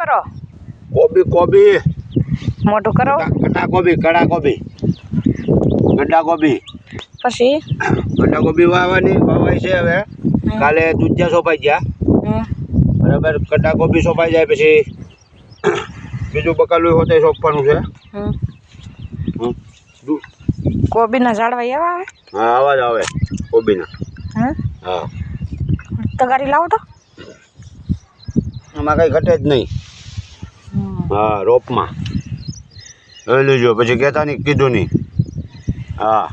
કરો? કોબી મોટું કરો. કડા કોબી ગड्ढा કોબી પછી ગड्ढा કોબી વાવાય છે હવે. કાલે દૂધિયા સોંપાઈ ગયા બરાબર. ગड्ढा કોબી સોંપાઈ જાય પછી બીજું બકાલું હોતે સોંપવાનું છે. કોબીના ઝાડવા એવા આવે? હા આવા જ આવે કોબીના. હા તગારી લાવો તો આમાં કઈ ઘટે જ નહીં. હા રોપમાં લઈ લેજો પછી કહેતા નહીં કીધું નહીં. હા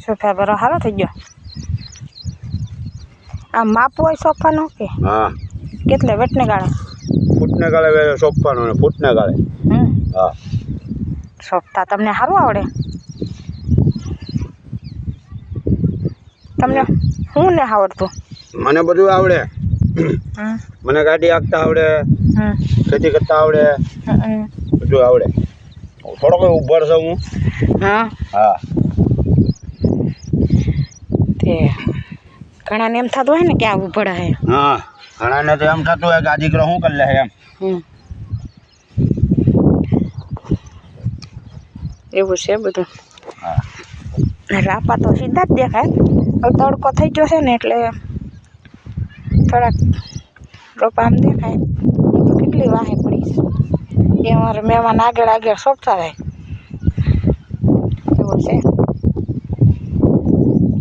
સોફા બરો સારો થઈ ગયો. આ માપ હોય સોફાનું કે? હા કેટલે વેટને ગાળે? ફૂટને ગાળે સોંપવાનું ને ફૂટને ગાળે. હા સોફતા તમને સારું આવડે? તમને શું ને આવડતું? મને બધું આવડે. મને ગાડી હાંકતા આવડે, ખેતી કરતા આવડે, બધું આવડે. થોડોક ઉભર છું હું. હા તે ઘણાને એમ થતું હોય ને કે આ ઉભળ હે. હા ઘણાને તો એમ થતું હોય કે આ દીકરો શું કરી લે એમ. એવું છે બધું. હા રાપા તો સીધા જ દેખાય. હવે તડકો થઈ ગયો છે ને એટલે થોડાક રોપા આમ દેખાય. હું તો કેટલી વાહે પડીશ એ અમારે મહેમાન આગળ સોંપતા થાય. એવું છે.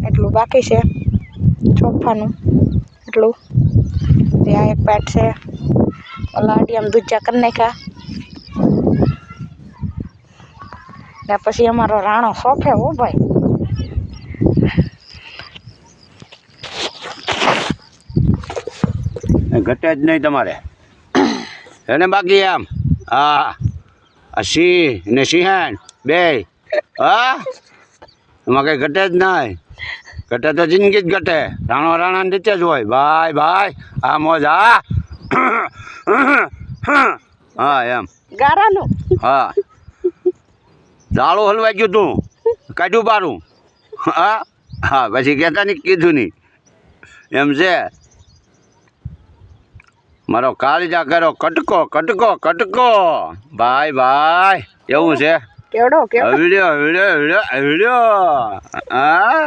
એટલું બાકી છે ચોફાનું. એટલું ત્યાં એક પેટ છે. ઓલા આમ દૂધિયા કરી નાખ્યા ને પછી અમારો રાણો સોફે. હો ભાઈ ઘટે જ નહીં તમારે એને બાકી આમ. હા આ સિંહ ને સિંહણ બે. હા એમાં કંઈ ઘટે જ નહીં. ઘટે તો જિંદગી જ ઘટે. રાણાની રીતે જ હોય. ભાઈ આ મોજ. હા હા એમ ગારાનું. હા દાળો હલવાઈ ગયું તું કાઢ્યું બારું. હા હા પછી કહેતા નહીં કીધું નહીં એમ છે. મારો કાળજા કરો કટકો ભાઈ એવું છે. કેવડો હવડ્યો હા